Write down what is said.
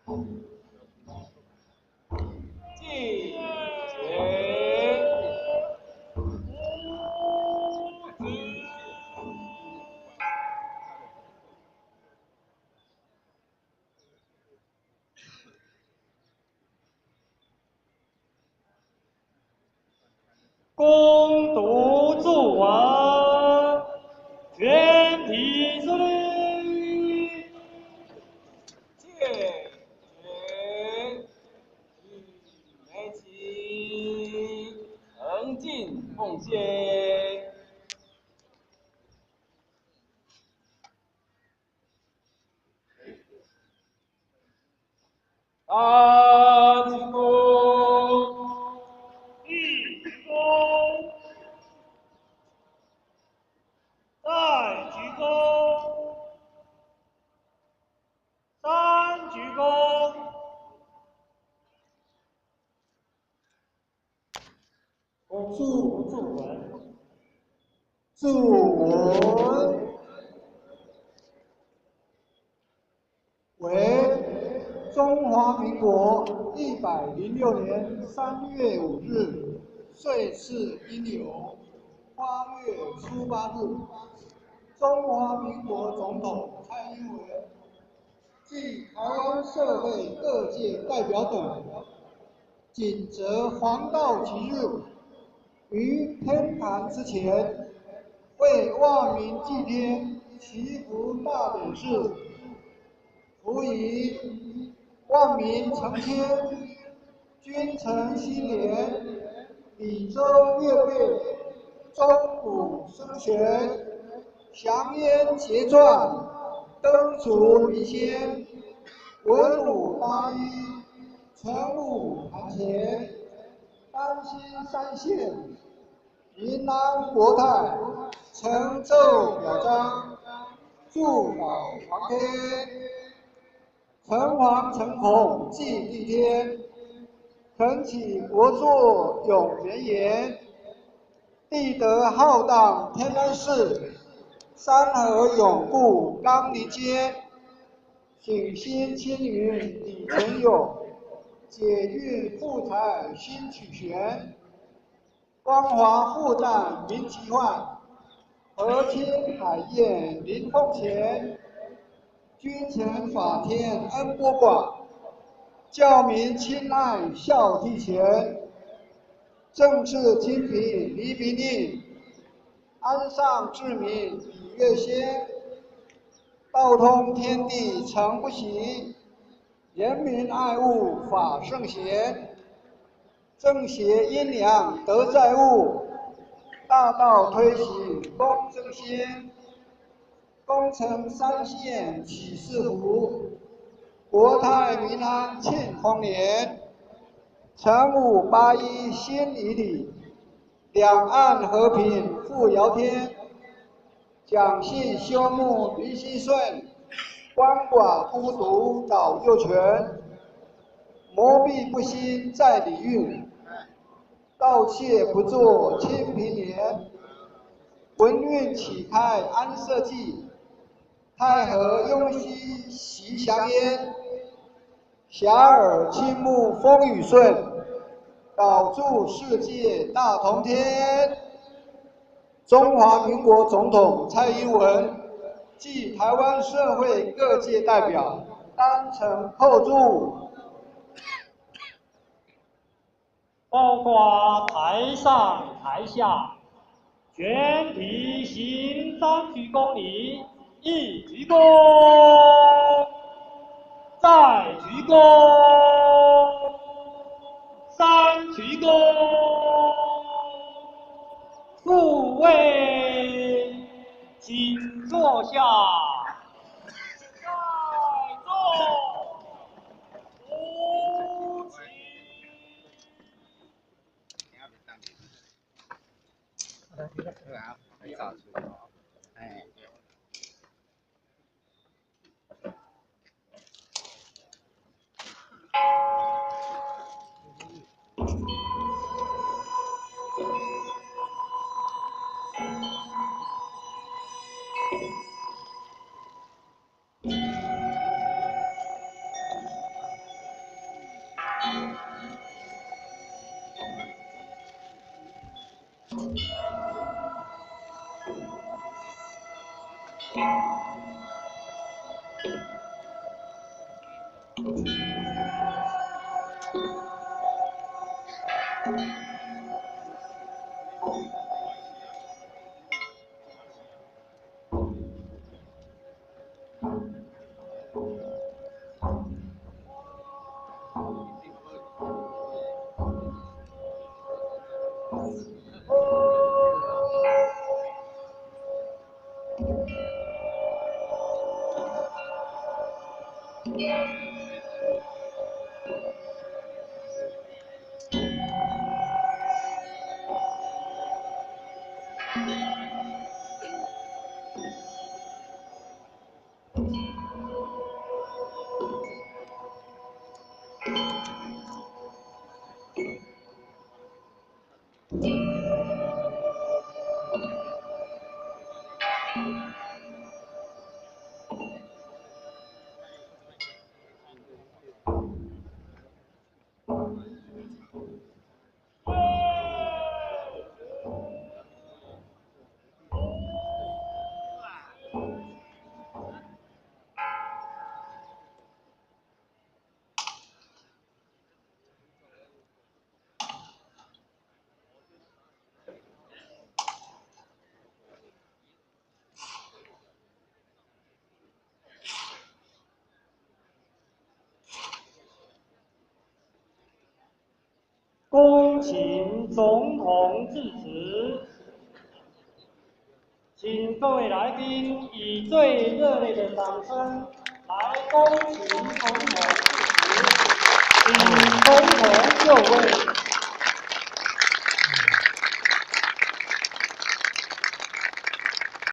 进前。 攻读作文，全体肃立。见决，美其诚敬奉献。大鞠躬。 一鞠躬，再鞠躬，三鞠躬。注文，注文为中华民国106年3月5日，岁次阴酉8月初8日，中华民国总统蔡英文暨台湾社会各界代表等，谨择黄道吉日，于天坛之前，为万民祭天祈福大典事，辅以万民承天，君臣兴联，礼周乐备，钟鼓声弦，祥烟结传，灯烛明先，文武八一，文武堂前，丹心三县，民安国泰，成奏表彰，祝保皇天，诚惶诚恐祭地天，恳启国祚永绵延，地德浩荡天安市，山河永固纲林间，景心青云李存勇，解运富财新曲旋，光华复旦民齐焕，和亲海晏临风前，君臣法天恩波广，教民亲爱孝悌贤，政治清平黎民令，安上治民礼乐先，道通天地诚不息，人民爱物法圣贤，正邪阴阳德载物，大道推行公正先，功成三县启示福，国泰民安庆丰年，成武八一新以礼，两岸和平富尧天，讲信修睦民心顺，鳏寡孤独老幼全，谋必不兴在礼运，盗窃不作清平年，文运启开安社稷，太和雍熙习祥烟，遐迩清穆风雨顺，祷祝世界大同天。中华民国总统蔡英文暨台湾社会各界代表当成后祝。包括台上台下，全体行三鞠躬礼，一鞠躬，再鞠躬，三鞠躬，诸位请坐下。在座无请。恭请总统致辞，请各位来宾以最热烈的掌声来恭请总统致辞，请总统就位。